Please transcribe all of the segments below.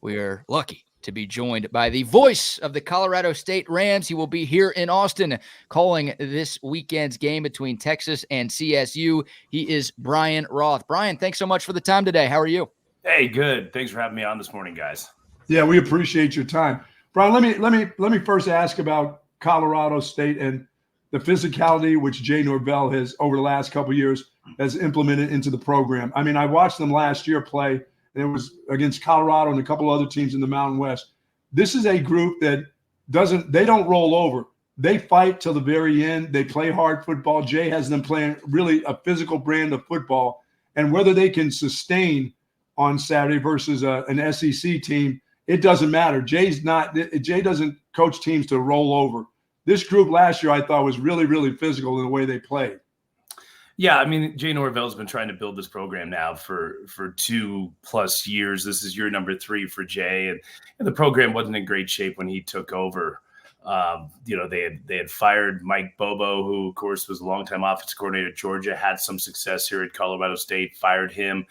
we are lucky to be joined by the voice of the Colorado State Rams. He will be here in Austin calling this weekend's game between Texas and CSU. He is Brian Roth. Brian, thanks so much for the time today. How are you? Hey, good. Thanks for having me on this morning, guys. Yeah, we appreciate your time. Brian, let me first ask about Colorado State and the physicality which Jay Norvell has over the last couple of years has implemented into the program. I mean, I watched them last year play, and it was against Colorado and a couple other teams in the Mountain West. This is a group that they don't roll over. They fight till the very end. They play hard football. Jay has them playing really a physical brand of football, and whether they can sustain on Saturday versus an SEC team, it doesn't matter. Jay doesn't coach teams to roll over. This group last year, I thought, was really, really physical in the way they played. Yeah, I mean, Jay Norvell's been trying to build this program now for 2+ years. This is year number 3 for Jay, and the program wasn't in great shape when he took over. They had fired Mike Bobo, who, of course, was a longtime offensive coordinator at Georgia, had some success here at Colorado State, fired him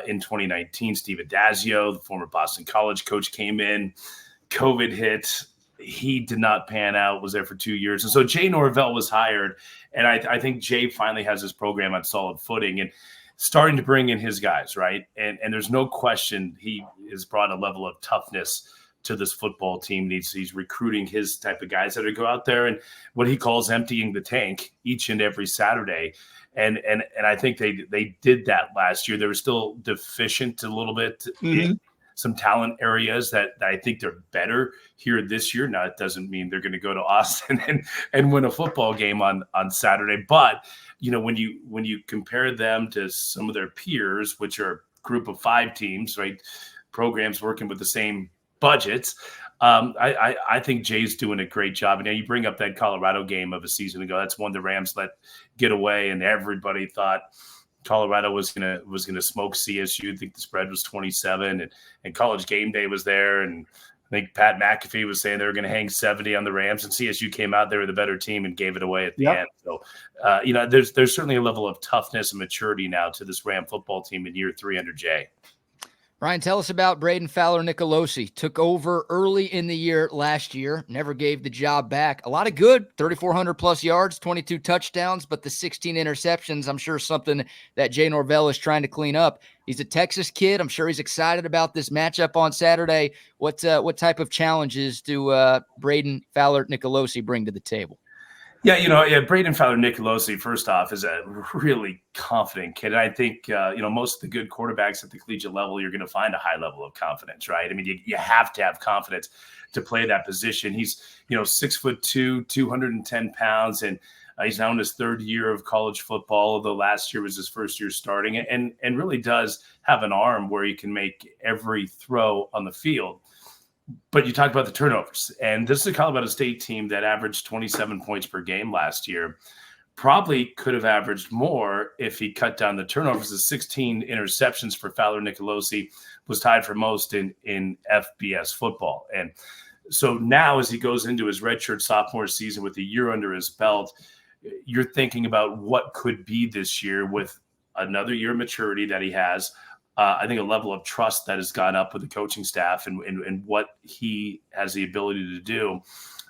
in 2019. Steve Adazio, the former Boston College coach, came in. COVID hit. He did not pan out, was there for 2 years. And so Jay Norvell was hired, and I think Jay finally has his program on solid footing and starting to bring in his guys, right? And there's no question he has brought a level of toughness to this football team. He's recruiting his type of guys that are go out there and what he calls emptying the tank each and every Saturday. And I think they did that last year. They were still deficient a little bit in some talent areas that I think they're better here this year. Now, it doesn't mean they're going to go to Austin and win a football game on Saturday. But, when you compare them to some of their peers, which are a group of 5 teams, right, programs working with the same budgets, I think Jay's doing a great job. And now you bring up that Colorado game of a season ago. That's one the Rams let get away, and everybody thought Colorado was gonna smoke CSU. I think the spread was 27, and College Game Day was there, and I think Pat McAfee was saying they were going to hang 70 on the Rams, and CSU came out. They were the better team and gave it away at the end. So, there's certainly a level of toughness and maturity now to this Ram football team in year 3 under Jay. Ryan, tell us about Braden Fowler-Nicolosi. Took over early in the year last year, never gave the job back. A lot of good, 3,400-plus yards, 22 touchdowns, but the 16 interceptions, I'm sure something that Jay Norvell is trying to clean up. He's a Texas kid. I'm sure he's excited about this matchup on Saturday. What type of challenges do Braden Fowler-Nicolosi bring to the table? Yeah, Braden Fowler-Nicolosi, first off, is a really confident kid. And I think, most of the good quarterbacks at the collegiate level, you're going to find a high level of confidence, right? I mean, you have to have confidence to play that position. He's, 6'2", 210 pounds, and he's now in his 3rd year of college football, although last year was his 1st year starting, and really does have an arm where he can make every throw on the field. But you talked about the turnovers, and this is a Colorado State team that averaged 27 points per game last year. Probably could have averaged more if he cut down the turnovers. The 16 interceptions for Fowler-Nicolosi was tied for most in FBS football. And so now as he goes into his redshirt sophomore season with a year under his belt, you're thinking about what could be this year with another year of maturity that he has. I think a level of trust that has gone up with the coaching staff and what he has the ability to do.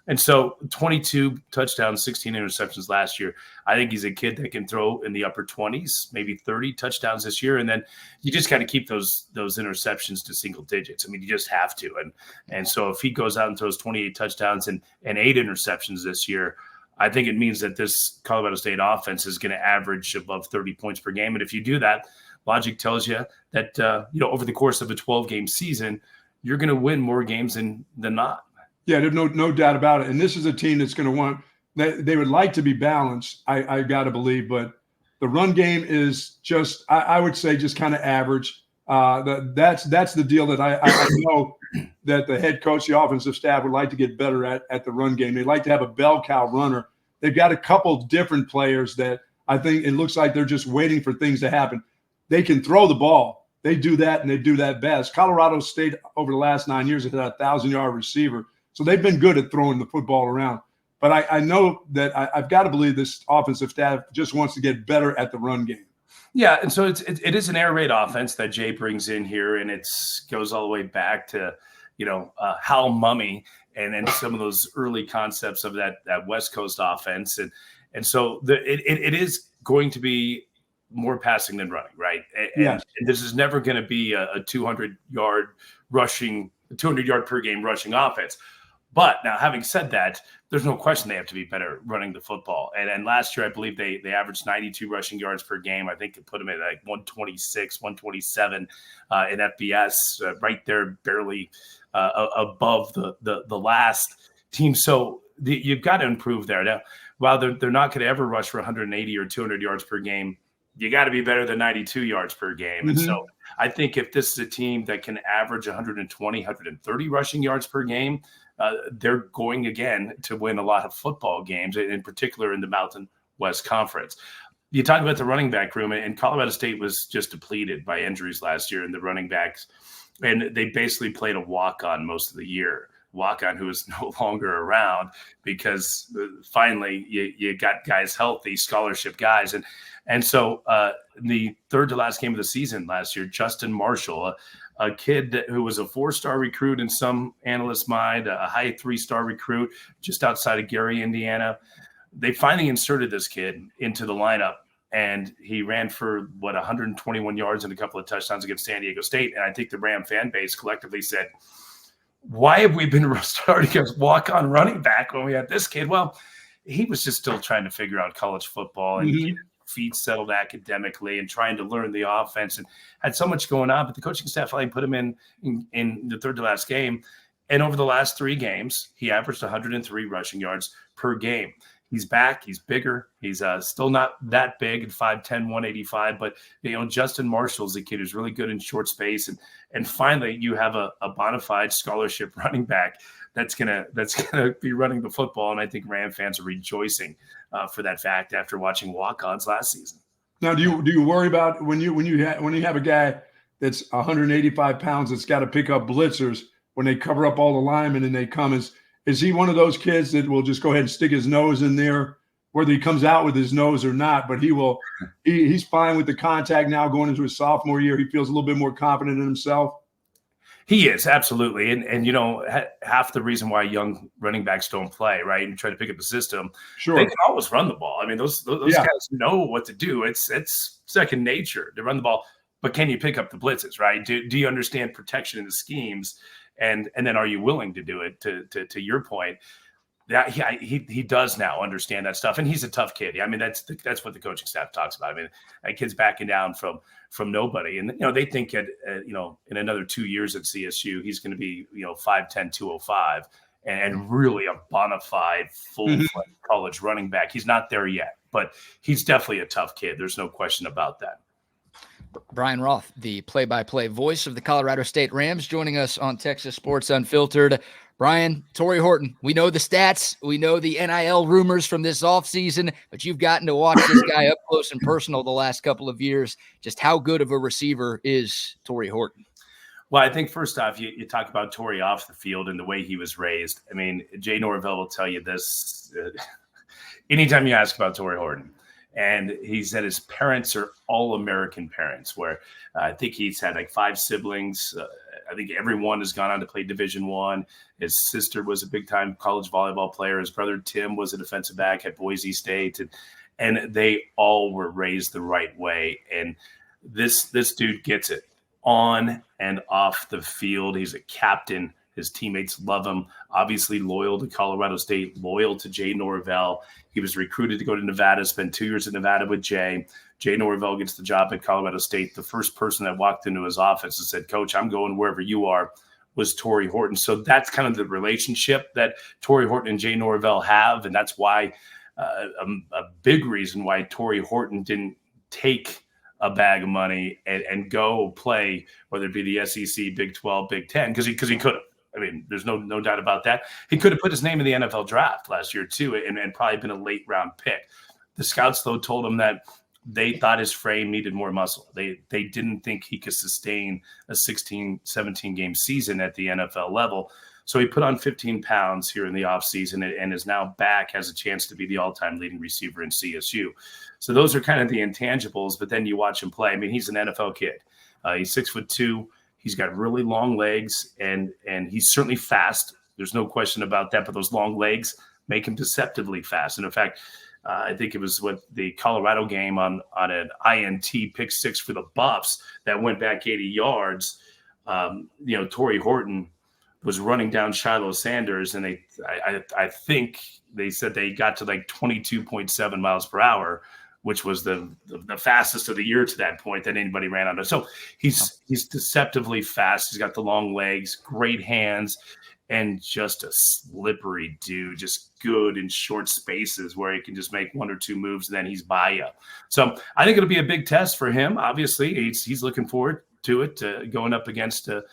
And so 22 touchdowns, 16 interceptions last year. I think he's a kid that can throw in the upper 20s, maybe 30 touchdowns this year. And then you just got to keep those interceptions to single digits. I mean, you just have to. And so if he goes out and throws 28 touchdowns and 8 interceptions this year, I think it means that this Colorado State offense is going to average above 30 points per game. And if you do that, logic tells you that, over the course of a 12-game season, you're going to win more games than not. Yeah, there's no doubt about it. And this is a team that's going to want – they would like to be balanced, I got to believe. But the run game is just – I would say just kind of average. That's the deal that I know that the head coach, the offensive staff would like to get better at the run game. They'd like to have a bell cow runner. They've got a couple different players that I think it looks like they're just waiting for things to happen. They can throw the ball. They do that, and they do that best. Colorado State over the last 9 years has had a 1,000-yard receiver. So they've been good at throwing the football around. But I know that I've got to believe this offensive staff just wants to get better at the run game. Yeah, and so it is an air raid offense that Jay brings in here, and it goes all the way back to Hal Mummy and some of those early concepts of that West Coast offense, and so it is going to be more passing than running, right? And this is never going to be a 200-yard per game rushing offense. But now, having said that, there's no question they have to be better running the football. And last year, I believe they averaged 92 rushing yards per game. I think it put them at like 126, 127 in FBS, right there, barely above the last team. So you've got to improve there. Now, while they're not going to ever rush for 180 or 200 yards per game, you got to be better than 92 yards per game. Mm-hmm. And so I think if this is a team that can average 120, 130 rushing yards per game, they're going again to win a lot of football games, in particular in the Mountain West Conference. You talk about the running back room, and Colorado State was just depleted by injuries last year in the running backs, and they basically played a walk-on most of the year. Walk-on who is no longer around because finally you got guys healthy, scholarship guys, and so the third to last game of the season last year, Justin Marshall, a kid who was a 4-star recruit in some analysts' mind, a high 3-star recruit just outside of Gary, Indiana. They finally inserted this kid into the lineup, and he ran for 121 yards and a couple of touchdowns against San Diego State. And I think the Ram fan base collectively said, why have we been starting a walk-on running back when we had this kid? Well, he was just still trying to figure out college football and get feet settled academically and trying to learn the offense and had so much going on. But the coaching staff finally put him in the third to last game. And over the last 3 games, he averaged 103 rushing yards per game. He's back. He's bigger. He's still not that big at 5'10", 185. But, Justin Marshall's a kid who's really good in short space. And finally, you have a bona fide scholarship running back that's gonna be running the football. And I think Ram fans are rejoicing for that fact after watching walk-ons last season. Now, do you worry about when you have a guy that's 185 pounds that's got to pick up blitzers when they cover up all the linemen and they come? Is he one of those kids that will just go ahead and stick his nose in there, whether he comes out with his nose or not? But he's fine with the contact now going into his sophomore year. He feels a little bit more confident in himself. He is, absolutely. And half the reason why young running backs don't play, right, and try to pick up the system, sure, they can always run the ball. I mean, those guys know what to do. It's second nature to run the ball. But can you pick up the blitzes, right? Do you understand protection in the schemes? And then are you willing to do it? To your point, that he does now understand that stuff, and he's a tough kid. I mean, that's what the coaching staff talks about. I mean, that kid's backing down from nobody, and they think in another 2 years at CSU he's going to be 5'10", 205, and really a bona fide full-fledged college running back. He's not there yet, but he's definitely a tough kid. There's no question about that. Brian Roth, the play-by-play voice of the Colorado State Rams, joining us on Texas Sports Unfiltered. Brian, Torrey Horton, we know the stats, we know the NIL rumors from this offseason, but you've gotten to watch this guy up close and personal the last couple of years. Just how good of a receiver is Torrey Horton? Well, I think first off, you talk about Torrey off the field and the way he was raised. I mean, Jay Norvell will tell you this anytime you ask about Torrey Horton. And he said his parents are all American parents, where I think he's had like 5 siblings. I think everyone has gone on to play Division I. His sister was a big-time college volleyball player. His brother Tim was a defensive back at Boise State. And they all were raised the right way. And this dude gets it on and off the field. He's a captain. His teammates love him. Obviously loyal to Colorado State, loyal to Jay Norvell. He was recruited to go to Nevada, spent 2 years in Nevada with Jay. Jay Norvell gets the job at Colorado State. The first person that walked into his office and said, "Coach, I'm going wherever you are," was Torrey Horton. So that's kind of the relationship that Torrey Horton and Jay Norvell have. And that's why a big reason why Torrey Horton didn't take a bag of money and go play, whether it be the SEC, Big 12, Big 10, because he could have. I mean, there's no doubt about that. He could have put his name in the NFL draft last year too, and probably been a late round pick. The scouts, though, told him that they thought his frame needed more muscle. They didn't think he could sustain a 16, 17 game season at the NFL level. So he put on 15 pounds here in the offseason and is now back, has a chance to be the all-time leading receiver in CSU. So those are kind of the intangibles, but then you watch him play. I mean, he's an NFL kid. He's 6'2". He's got really long legs, and he's certainly fast. There's no question about that, but those long legs make him deceptively fast. And in fact, I think it was what the Colorado game on an INT pick six for the Buffs that went back 80 yards. Torrey Horton was running down Shiloh Sanders, and I think they said they got to like 22.7 miles per hour, which was the fastest of the year to that point that anybody ran on. So he's deceptively fast. He's got the long legs, great hands, and just a slippery dude, just good in short spaces where he can just make one or two moves and then he's by you. So I think it'll be a big test for him. Obviously, he's looking forward to it, going up against a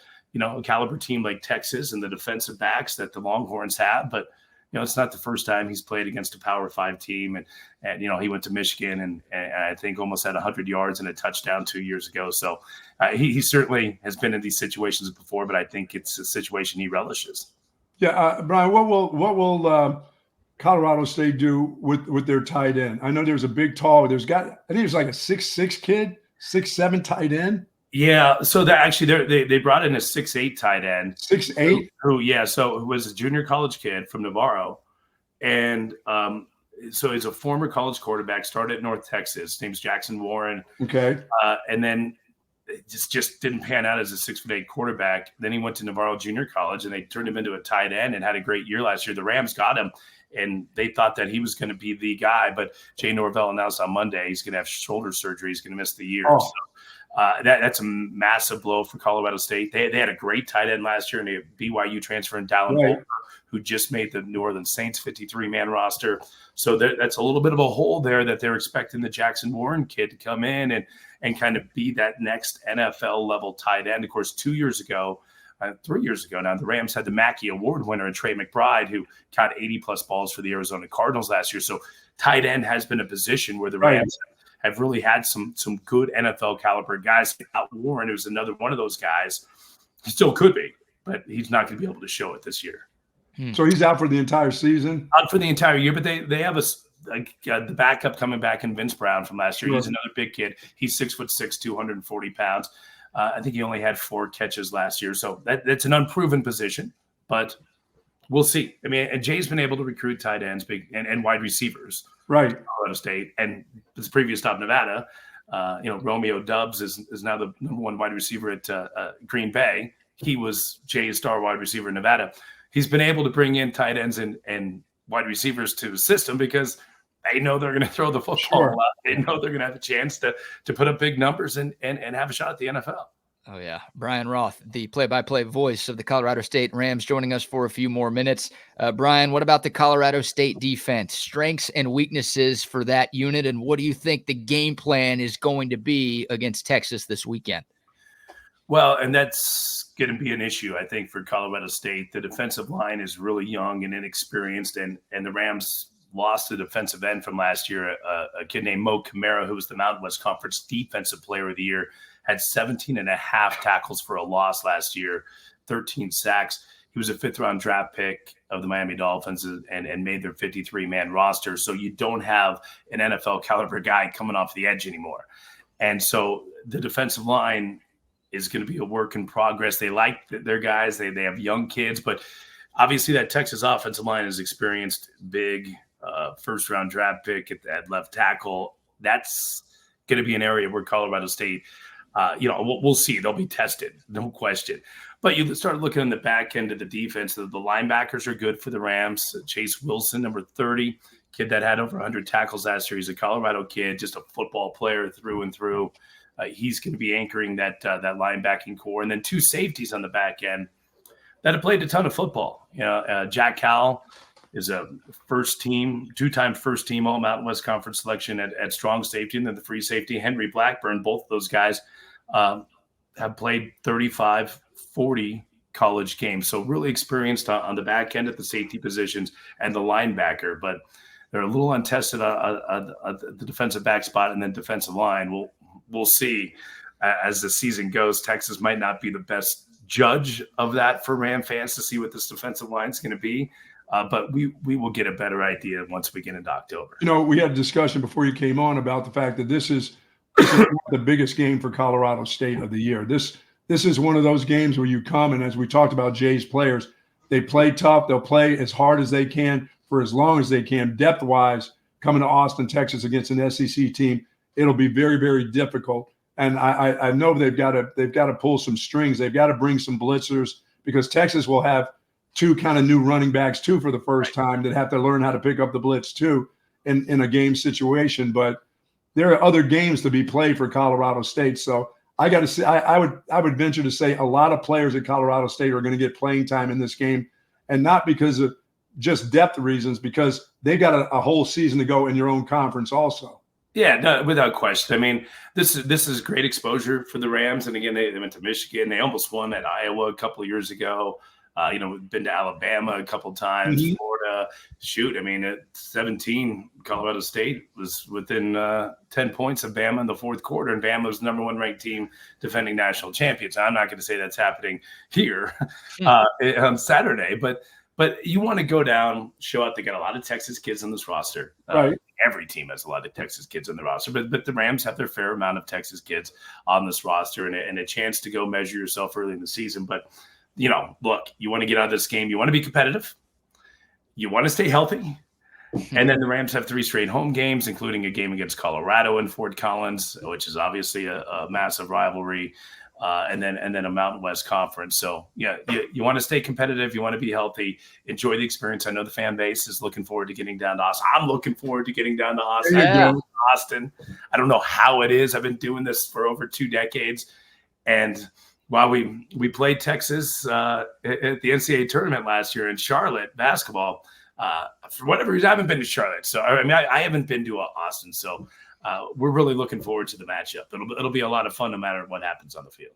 caliber team like Texas and the defensive backs that the Longhorns have. But it's not the first time he's played against a Power 5 team, and he went to Michigan and I think almost had 100 yards and a touchdown 2 years ago. So he certainly has been in these situations before, but I think it's a situation he relishes. Yeah, Brian, what will Colorado State do with their tight end? I know there's a big tall. I think there's like a 6'6" kid, 6'7" tight end. Yeah, so they brought in a 6'8" tight end. 6'8"? Who was a junior college kid from Navarro. And so he's a former college quarterback, started at North Texas. His name's Jackson Warren. Okay. And then it just didn't pan out as a 6'8" quarterback. Then he went to Navarro Junior College, and they turned him into a tight end and had a great year last year. The Rams got him, and they thought that he was going to be the guy. But Jay Norvell announced on Monday he's going to have shoulder surgery. He's going to miss the year. Oh. So, that's a massive blow for Colorado State. They had a great tight end last year, and they had BYU transfer in Dallin Holker, who just made the New Orleans Saints 53-man roster. So that's a little bit of a hole there that they're expecting the Jackson Warren kid to come in and kind of be that next NFL-level tight end. Of course, 3 years ago now, the Rams had the Mackey Award winner in Trey McBride, who caught 80-plus balls for the Arizona Cardinals last year. So tight end has been a position where the Rams have really had some good NFL caliber guys. Warren, who's another one of those guys, he still could be, but he's not going to be able to show it this year. So he's out for the entire season? Out for the entire year, but they have the backup coming back in Vince Brown from last year. He's another big kid. He's 6'6", 240 pounds. I think he only had 4 catches last year. So that's an unproven position, but we'll see. I mean, and Jay's been able to recruit tight ends and wide receivers. Right. Colorado State, and his previous stop, Nevada. Romeo Dubs is now the number 1 wide receiver at Green Bay. He was Jay's star wide receiver in Nevada. He's been able to bring in tight ends and wide receivers to the system because they know they're going to throw the football a lot. They know they're going to have a chance to put up big numbers and have a shot at the NFL. Oh, yeah. Brian Roth, the play-by-play voice of the Colorado State Rams, joining us for a few more minutes. Brian, what about the Colorado State defense? Strengths and weaknesses for that unit, and what do you think the game plan is going to be against Texas this weekend? Well, and that's going to be an issue, I think, for Colorado State. The defensive line is really young and inexperienced, and the Rams lost the defensive end from last year, a kid named Mo Camara, who was the Mountain West Conference Defensive Player of the Year, had 17 and a half tackles for a loss last year, 13 sacks. He was a 5th-round draft pick of the Miami Dolphins and made their 53-man roster. So you don't have an NFL caliber guy coming off the edge anymore. And so the defensive line is going to be a work in progress. They like their guys. They have young kids, but obviously that Texas offensive line is experienced, big first-round draft pick at left tackle. That's going to be an area where Colorado State we'll see. They'll be tested, no question. But you start looking in the back end of the defense. The linebackers are good for the Rams. Chase Wilson, number 30, kid that had over 100 tackles last year. He's a Colorado kid, just a football player through and through. He's going to be anchoring that linebacking core. And then 2 safeties on the back end that have played a ton of football. Jack Cowell is a two-time first-team All-Mountain West Conference selection at strong safety, and then the free safety, Henry Blackburn. Both of those guys have played 35, 40 college games. So really experienced on the back end at the safety positions and the linebacker. But they're a little untested on the defensive back spot and then defensive line. We'll see as the season goes. Texas might not be the best judge of that for Ram fans to see what this defensive line is going to be. But we will get a better idea once we get into October. We had a discussion before you came on about the fact that this is the biggest game for Colorado State of the year. This is one of those games where you come, and as we talked about Jay's players, they play tough. They'll play as hard as they can for as long as they can. Depth-wise, coming to Austin, Texas against an SEC team, it'll be very, very difficult. And I know they've got to pull some strings. They've got to bring some blitzers because Texas will have two kind of new running backs too for the first time that have to learn how to pick up the blitz too in a game situation. But there are other games to be played for Colorado State. So I got to say, I would venture to say a lot of players at Colorado State are going to get playing time in this game, and not because of just depth reasons, because they've got a whole season to go in your own conference also. Yeah, no, without question. I mean, this is great exposure for the Rams. And again, they went to Michigan. They almost won at Iowa a couple of years ago. Been to Alabama a couple times, Florida. Shoot, I mean, at 17, Colorado State was within 10 points of Bama in the fourth quarter, and Bama was the number one ranked team defending national champions. I'm not going to say that's happening here on Saturday, but you want to go down, show out. They got a lot of Texas kids on this roster. Right. Every team has a lot of Texas kids on the roster, but the Rams have their fair amount of Texas kids on this roster, and a chance to go measure yourself early in the season. But look, you want to get out of this game. You want to be competitive. You want to stay healthy. And then the Rams have 3 straight home games, including a game against Colorado in Fort Collins, which is obviously a massive rivalry, and then a Mountain West conference. So, yeah, you want to stay competitive. You want to be healthy. Enjoy the experience. I know the fan base is looking forward to getting down to Austin. I'm looking forward to getting down to Austin. I don't know how it is. I've been doing this for over 2 decades. And while we played Texas at the NCAA tournament last year in Charlotte basketball, for whatever reason, I haven't been to Charlotte. So I haven't been to Austin. So we're really looking forward to the matchup. It'll be a lot of fun no matter what happens on the field.